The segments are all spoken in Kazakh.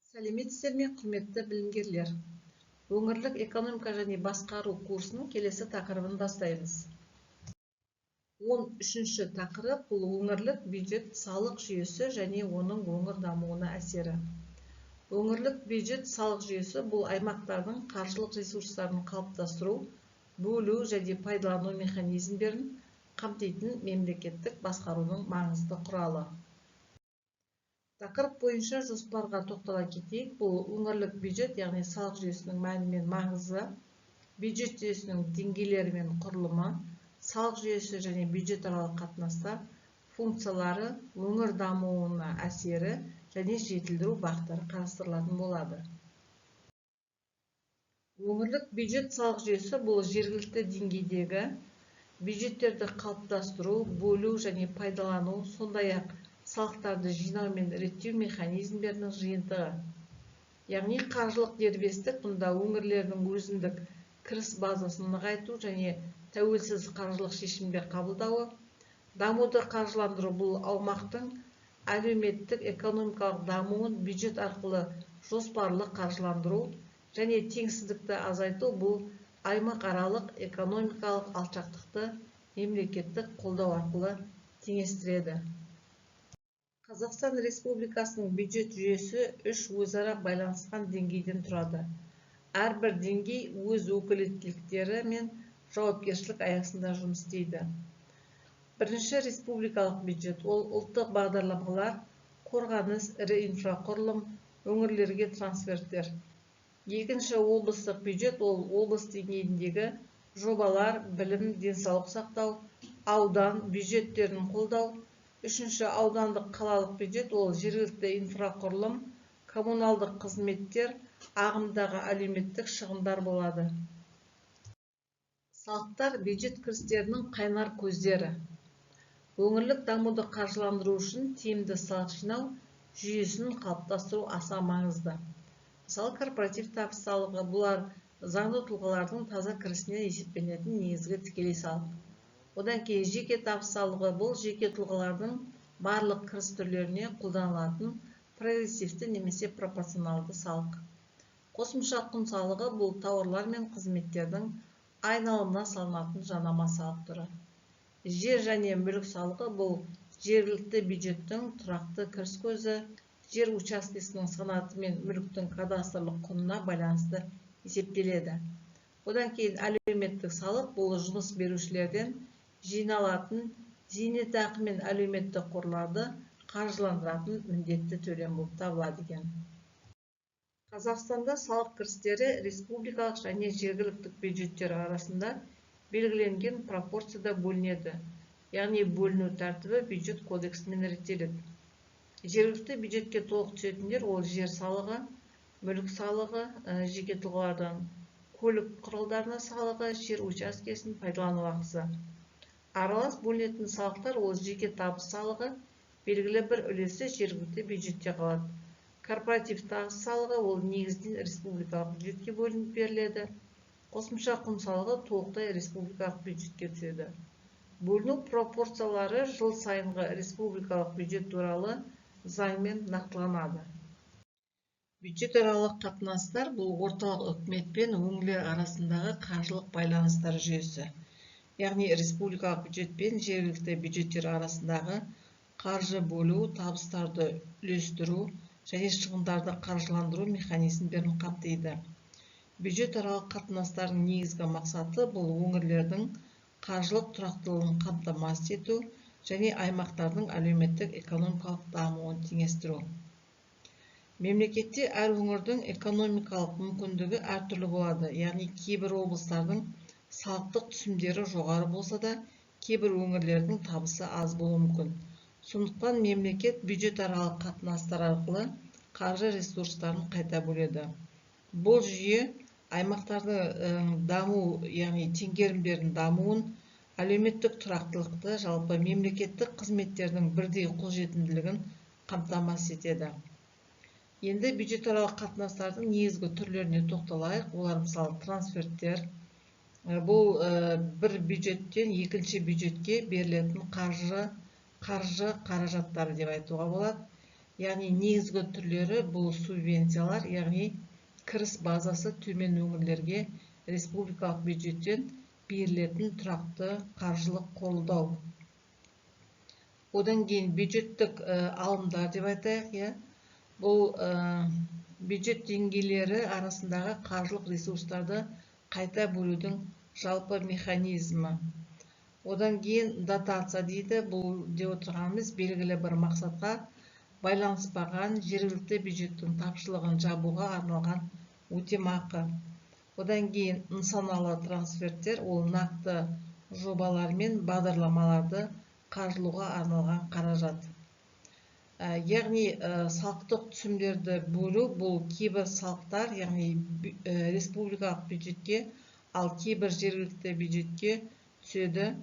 Сәлеметсіздер ме, құрметті білімгерлер. Өңірлік экономика және басқару курсының келесі тақырыбын бастаймыз. 13-ші тақырып бұл өңірлік бюджет салық жүйесі және оның өңір дамуына әсері. Өңірлік бюджет салық жүйесі бұл аймақтардың қаржылық ресурстарын қалыптастыру, бөлу және пайдалану механизмдерін қамтитын мемлекеттік басқарудың маңызды құралы. Тақырып бойынша жоспарға тоқтала кетейік. Бұл өңірлік бюджет, яғни салық жүйесінің мәні мен маңызы, бюджет жүйесінің деңгейлері мен құрылымы, салық жүйесі және бюджет аралық қатынастар, функциялары, өңір дамуына әсері және жетілдіру бағыттары қарастырылатын болады. Өңірлік бюджет салық жүйесі бұл жергілікті деңгейдегі бюджеттерді қалыптастыру, бөлу және пайдалану, сондай-ақ салықтарды жинау мен реттеу механизмдерінің жиынтығы. Яғни қаржылық дербестік мұнда өңірлердің өзіндік кіріс базасын нығайту және тәуелсіз қаржылық шешімдер қабылдауы. Дамуды қаржыландыру бұл аумақтың әлеуметтік экономикалық дамуын бюджет арқылы жоспарлы қаржыландыру және теңсіздікті азайту бұл аймақаралық экономикалық алшақтықты мемлекеттік қолдау арқылы теңестіреді. Қазақстан Республикасының бюджет жүйесі 3 өзара байланысқан деңгейден тұрады. Әрбір деңгей өз өкілеттіліктері мен жауапкершілік аясында жұмыс істейді. Бірінші республикалық бюджет ол ұлттық бағдарламалар, қорғаныс, ірі инфрақұрылым, өңірлерге трансферттер. Екінші облыстық бюджет ол облыс деңгейіндегі жобалар, білім, денсаулық сақтау, аудан бюджеттерін қолдау. Үшінші аудандық қалалық бюджет ол жергілікті инфрақұрылым, коммуналдық қызметтер, ағымдағы әлеуметтік шығындар болады. Салықтар бюджет кірістерінің қайнар көздері. Өңірлік дамуды қаржыландыру үшін тиімді салық жинау жүйесін қалыптастыру аса маңызды. Мысалы, корпоратив табыс салығы бұлар заңды тұлғалардың таза кірісінен есептелетін негізгі тікелей салық. Одан кейін жеке табыс салығы бұл жеке тұлғалардың барлық кіріс түрлеріне қолданылатын прогрессивті немесе пропорционалды салық. Қосымша құн салығы бұл тауарлар мен қызметтердің айналымына салынатын жанама салық түрі. Жер және мүлік салығы бұл жергілікті бюджеттің тұрақты кіріс көзі, жер учаскесінің санаты мен мүліктің кадастрлық құнына байланысты есептеледі. Одан кейін әлеуметтік салық бұл жұмыс берушілерден жиналатын зейнетақы мен әлеуметтік қорларды қаржыландыратын міндетті төлем болып табылады екен. Қазақстанда салық кірістері республикалық және жергілікті бюджеттер арасында белгіленген пропорцияда бөлінеді. Яғни бөліну тәртібі бюджет кодексімен реттеледі. Жергілікті бюджетке толық түсетіндер ол жер салығы, мүлік салығы, жеке тұлғалардан көлік құралдарына салығы, жер учаскесін пайдалану ақысы. Аралас бөлінетін салықтар ол жеке табыс салығы, белгілі бір үлесі жергілікті бюджетте қалады. Корпоратив табыс салығы ол негізінен республикалық бюджетке бөлініп беріледі. Қосымша құн салығы толықтай республикалық бюджетке түседі. Бөліну пропорциялары жыл сайынғы республикалық бюджет туралы заңмен нақтыланады. Бюджет аралық қатынастар бұл орталық үкімет пен өңірлер арасындағы қаржылық байланыстар жүйесі. Яғни республикалық бюджет пен жергілікті бюджеттер арасындағы қаржы бөлу, табыстарды үлестіру және шығындарды қаржыландыру механизмдерін қамтиды. Бюджет аралық қатынастардың негізгі мақсаты бұл өңірлердің қаржылық тұрақтылығын қамтамасыз ету және аймақтардың әлеуметтік экономикалық дамуын теңестіру. Мемлекетте әр өңірдің экономикалық мүмкіндігі әртүрлі болады. Яғни кейбір облыстардың салықтық түсімдері жоғары болса да, кейбір өңірлердің табысы аз болуы мүмкін. Сондықтан мемлекет бюджет аралық қатынастар арқылы қаржы ресурстарын қайта бөледі. Бұл жүйе аймақтардың даму, яғни теңгерімдердің дамуын, әлеуметтік тұрақтылықты, жалпы мемлекеттік қызметтердің бірдей қолжетімділігін қамтамасыз етеді. Енді бюджет аралық қатынастардың негізгі түрлеріне тоқталайық. Олар мысалы трансферттер. Бұл бір бюджеттен екінші бюджетке берілетін қаржы қаражаттары деп айтуға болады. Яғни негізгі түрлері бұл субвенциялар, яғни кіріс базасы төмен өңірлерге республикалық бюджеттен берілетін тұрақты қаржылық қолдау. Одан кейін бюджеттік алымдар деп айтайық, бұл бюджет деңгейлері арасындағы қаржылық ресурстарды қайта бөлудің жалпы механизмі. Одан кейін дотация дейді, бұл деп отырғанымыз белгілі бір мақсатқа байланыспаған жергілікті бюджеттің тапшылығын жабуға арналған өтемақы. Одан кейін нысаналы трансферттер, ол нақты жобалар мен бағдарламаларды қаржылауға арналған қаражат. Яғни салықтық түсімдерді бөлу, бұл кейбір салықтар, яғни республикалық бюджетке, ал кейбір жергілікті бюджетке түседі.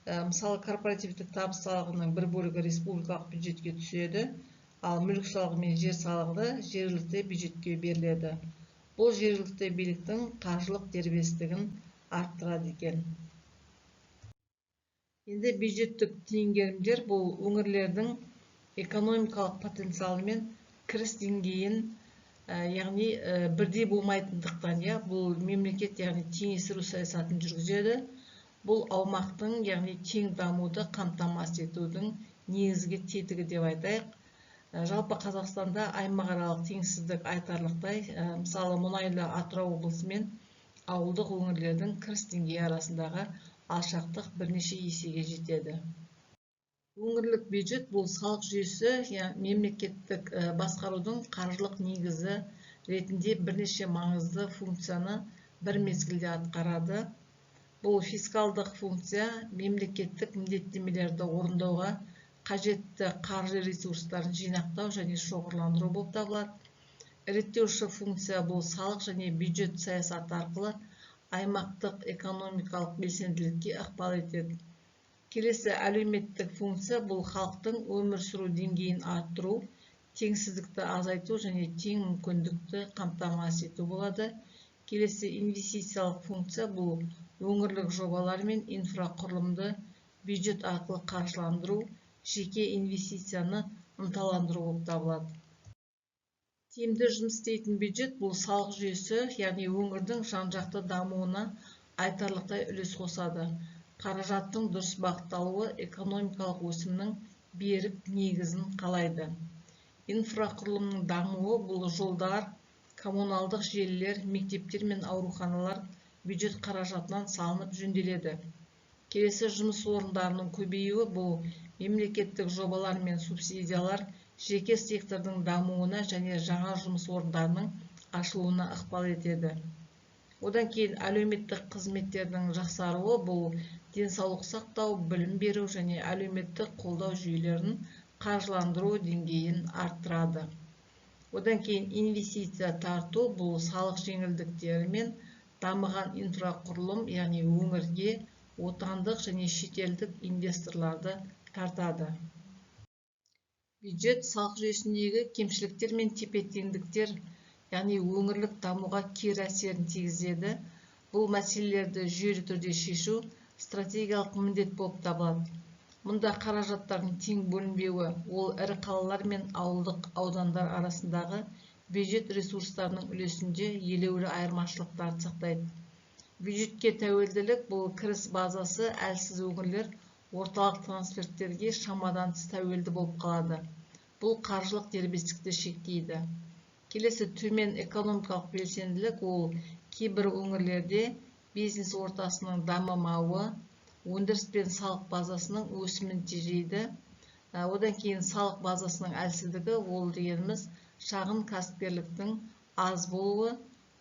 Мысалы, корпоративтік табыс салығының бір бөлігі республикалық бюджетке түседі, ал мүлік салығы мен жер салығы жергілікті бюджетке беріледі. Бұл жергілікті биліктің қаржылық дербестігін арттырады екен. Енді бюджеттік теңгерімдер бұл өңірлердің экономикалық потенциалы мен кіріс деңгейін, яғни бірдей болмайтындықтан, бұл мемлекет яғни теңестіру саясатын жүргізеді. Бұл аумақтың яғни тең дамуды қамтамасыз етудің негізгі тетігі деп айтайық. Жалпы Қазақстанда аймақаралық теңсіздік айтарлықтай, мысалы мұнайлы Атырау облысы мен ауылдық өңірлердің кіріс деңгейі арасындағы алшақтық бірнеше есеге жетеді. Өңірлік бюджет бұл салық жүйесі мемлекеттік басқарудың қаржылық негізі ретінде бірнеше маңызды функцияны бір мезгілде атқарады. Бұл фискалдық функция мемлекеттік міндеттемелерді орындауға қажетті қаржы ресурстарын жинақтау және шоғырландыру болып табылады. Реттеуші функция бұл салық және бюджет саясаты арқылы аймақтық экономикалық белсенділікке ықпал етеді. Келесі әлеуметтік функция бұл халықтың өмір сүру деңгейін арттыру, теңсіздікті азайту және тең мүмкіндікті қамтамасыз ету болады. Келесі инвестициялық функция бұл өңірлік жобалар мен инфрақұрылымды бюджет арқылы қаржыландыру, жеке инвестицияны ынталандыру болып табылады. Тиімді жұмыс істейтін бюджет бұл салық жүйесі, яғни өңірдің жан-жақты дамуына айтарлықтай үлес қосады. Қаражаттың дұрыс бағытталуы экономикалық өсімнің берік негізін қалайды. Инфрақұрылымның дамуы бұл жолдар, коммуналдық желілер, мектептер мен ауруханалар бюджет қаражатынан салынып жөнделеді. Келесі жұмыс орындарының көбеюі бұл мемлекеттік жобалар мен субсидиялар жеке сектордың дамуына және жаңа жұмыс орындарының ашылуына ықпал етеді. Одан кейін әлеуметтік қызметтердің жақсаруы бұл денсаулық сақтау, білім беру және әлеуметтік қолдау жүйелерін қаржыландыру деңгейін арттырады. Одан кейін инвестиция тарту бұл салық жеңілдіктері мен дамыған инфрақұрылым, яғни өңірге отандық және шетелдік инвесторларды тартады. Бюджет салық жүйесіндегі кемшіліктер мен тепе-теңдіктер, яғни өңірлік дамуға кері әсерін тигізеді. Бұл мәселелерді жүйелі түрде шешу стратегиялық міндет болып табылады. Мұнда қаражаттардың тең бөлінбеуі, ол ірі қалалар мен ауылдық аудандар арасындағы бюджет ресурстарының үлесінде елеулі айырмашылықтарды сақтайды. Бюджетке тәуелділік бұл кіріс базасы әлсіз өңірлер орталық трансферттерге шамадан тыс тәуелді болып қалады. Бұл қаржылық дербестікті шектейді. Келесі төмен экономикалық белсенділік, ол кейбір өңірлерде бизнес ортасының дамымауы, өндіріс пен салық базасының өсімін тежейді. Одан кейін салық базасының әлсіздігі, ол дегеніміз шағын кәсіпкерліктің аз болуы,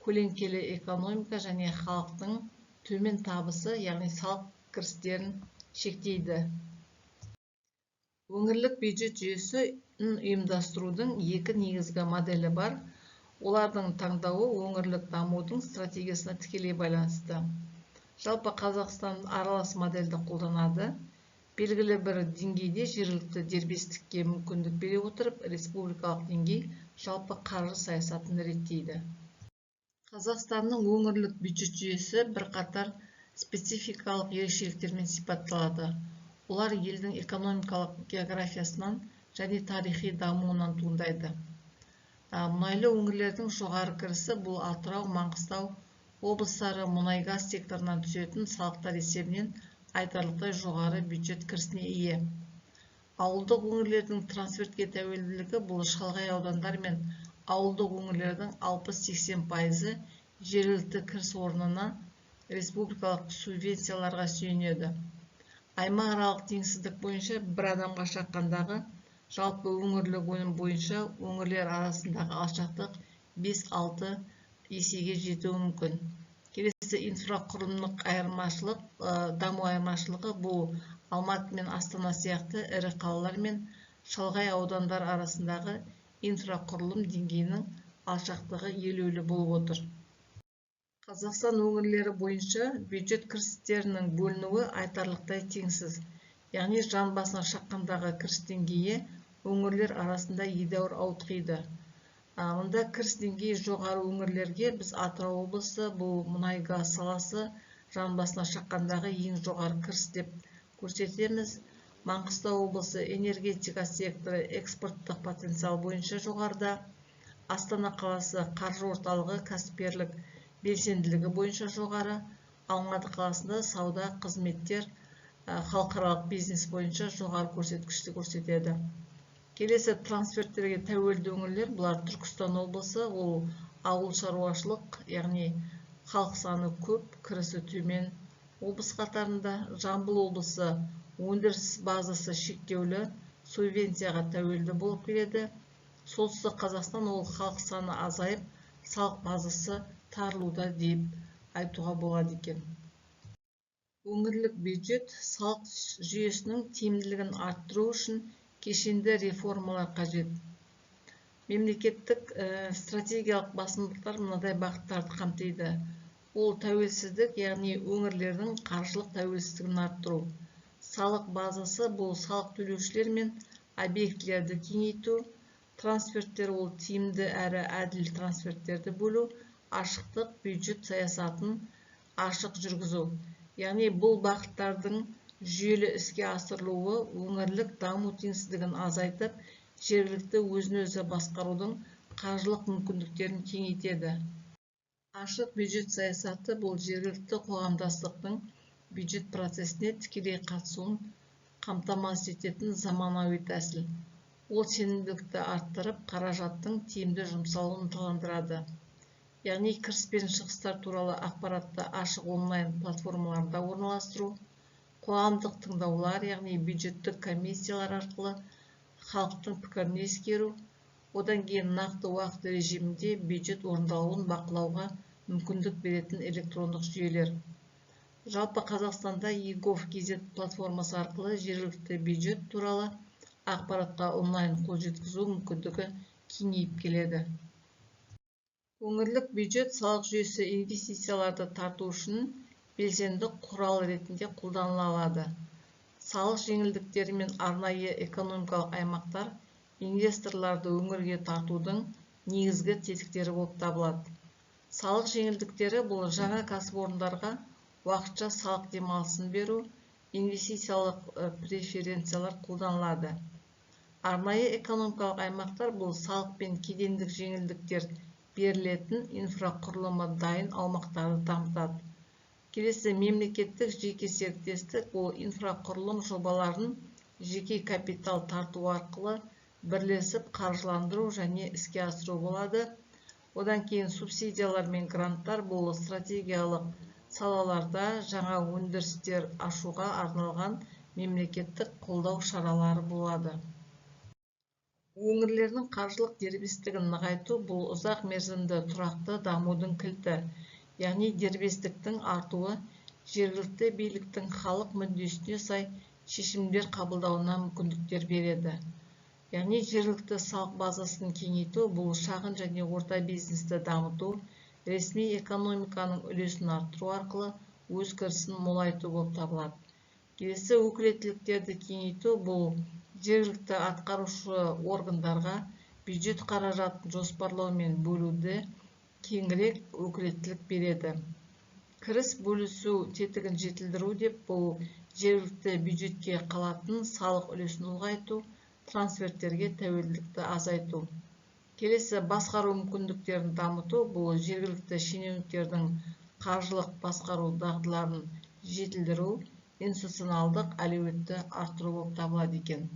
көлеңкелі экономика және халықтың төмен табысы, яғни салық кірістерін шектейді. Өңірлік бюджет жүйесін ұйымдастырудың екі негізгі моделі бар. Олардың таңдауы өңірлік дамудың стратегиясына тікелей байланысты. Жалпы Қазақстан аралас модельді қолданады. Белгілі бір деңгейде жергілікті дербестікке мүмкіндік бере отырып, республикалық деңгей жалпы қаржы саясатын реттейді. Қазақстанның өңірлік бюджет жүйесі бірқатар спецификалық ерекшеліктермен сипатталады. Олар елдің экономикалық географиясынан және тарихи дамуынан туындайды. Мұнайлы өңірлердің жоғары кірісі бұл Атырау, Маңғыстау облыстары мұнай-газ секторынан түсетін салықтар есебінен айтарлықтай жоғары бюджет кірісіне ие. Ауылдық өңірлердің трансфертке тәуелділігі бұл шалғай аудандар мен ауылдық өңірлердің 60-80% жергілікті кіріс орнына республикалық субвенцияларға сүйенеді. Аймақаралық теңсіздік бойынша бір адамға шаққандағы жалпы өңірлік өнім бойынша өңірлер арасындағы алшақтық 5-6 есеге жетуі мүмкін. Келесі инфрақұрылымдық даму айырмашылығы бұл Алматы мен Астана сияқты ірі қалалар мен шалғай аудандар арасындағы инфрақұрылым деңгейінің алшақтығы елеулі болып отыр. Қазақстан өңірлері бойынша бюджет кірістерінің бөлінуі айтарлықтай теңсіз. Яғни жан басына шаққандағы кіріс деңгейі өңірлер арасында едәуір ауытқиды. Мұнда кіріс деңгейі жоғары өңірлерге біз Атырау облысы, бұл мұнай-газ саласы жан басына шаққандағы ең жоғары кіріс деп көрсетеміз. Маңғыстау облысы энергетика секторы экспорттық потенциал бойынша жоғарыда. Астана қаласы қаржы орталығы кәсіпкерлік белсенділігі бойынша жоғары. Алматы қаласында сауда, қызметтер, халықаралық бизнес бойынша жоғары көрсеткішті көрсетеді. Келесі трансферттерге тәуелді өңірлер, бұлар Түркістан облысы, ол ауыл шаруашылық, яғни халық саны көп, кірісі төмен. Облыс қатарында Жамбыл облысы өндіріс базасы шектеулі, субвенцияға тәуелді болып келеді. Солтүстік Қазақстан ол халық саны азайып, салық базасы тарылуда деп айтуға болады екен. Өңірлік бюджет салық жүйесінің тиімділігін арттыру үшін кешенді реформалар қажет. Мемлекеттік стратегиялық басымдықтар мынадай бағыттарды қамтиды. Ол тәуелсіздік, яғни өңірлердің қаржылық тәуелсіздігін арттыру. Салық базасы бұл салық төлеушілер мен объектілерді кеңейту. Трансферттер ол тиімді әрі әділ трансферттерді бөлу. Ашықтық, бюджет саясатын ашық жүргізу. Яғни бұл бағыттардың жүйелі іске асырылуы өңірлік даму теңсіздігін азайтып, жергілікті өзін-өзі басқарудың қаржылық мүмкіндіктерін кеңейтеді. Ашық бюджет саясаты бұл жергілікті қоғамдастықтың бюджет процесіне тікелей қатысуын қамтамасыз ететін заманауи тәсіл. Ол сенімділікті арттырып, қаражаттың тиімді жұмсалуын ынталандырады. Яғни кіріс пен шығыстар туралы ақпаратты ашық онлайн платформаларда орналастыру, қоғамдық тыңдаулар, яғни бюджеттік комиссиялар арқылы халықтың пікірін ескеру, одан кейін нақты уақыт режимінде бюджет орындалуын бақылауға мүмкіндік беретін электрондық жүйелер. Жалпы Қазақстанда e-gov.kz платформасы арқылы жергілікті бюджет туралы ақпаратқа онлайн қол жеткізу мүмкіндігі кеңейіп келеді. Өңірлік бюджет салық жүйесі инвестицияларды тарту үшін белсенді құрал ретінде қолданыла алады. Салық жеңілдіктері мен арнайы экономикалық аймақтар инвесторларды өңірге тартудың негізгі тетіктері болып табылады. Салық жеңілдіктері бұл жаңа кәсіпорындарға уақытша салық демалысын беру, инвестициялық преференциялар қолданылады. Арнайы экономикалық аймақтар бұл салық пен кедендік жеңілдіктер берілетін инфрақұрылымы дайын аумақтарды дамытады. Келесі мемлекеттік жеке серіктестік ол инфрақұрылым жобаларын жеке капитал тарту арқылы бірлесіп қаржыландыру және іске асыру болады. Одан кейін субсидиялар мен гранттар бұл стратегиялық салаларда жаңа өндірістер ашуға арналған мемлекеттік қолдау шаралары болады. Өңірлердің қаржылық дербестігін нығайту бұл ұзақ мерзімді тұрақты дамудың кілті. Яғни дербестіктің артуы жергілікті биліктің халық мүддесіне сай шешімдер қабылдауына мүмкіндіктер береді. Яғни жергілікті салық базасын кеңейту бұл шағын және орта бизнесті дамыту, ресми экономиканың үлесін арттыру арқылы өз кірісін молайту болып табылады. Келесі өкілеттіліктерді кеңейту бұл жергілікті атқарушы органдарға бюджет қаражатын жоспарлау мен бөлуді кеңірек өкілеттілік береді. Кіріс бөлісу тетігін жетілдіру деп бұл жергілікті бюджетке қалатын салық үлесін ұлғайту, трансферттерге тәуелділікті азайту. Келесі басқару мүмкіндіктерін дамыту, бұл жергілікті шенеуніктердің қаржылық басқару дағдыларын жетілдіру, институционалдық әлеуетті арттыру болып табылады екен.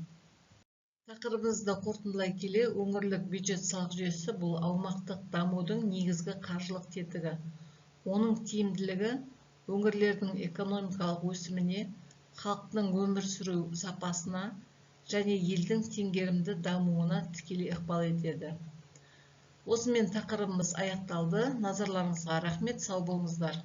Тақырыбымызды қорытындылай келе, өңірлік бюджет салық жүйесі бұл аумақтық дамудың негізгі қаржылық тетігі. Оның тиімділігі өңірлердің экономикалық өсіміне, халықтың өмір сүру сапасына және елдің теңгерімді дамуына тікелей ықпал етеді. Осымен тақырыбымыз аяқталды. Назарларыңызға рахмет, сау болыңыздар.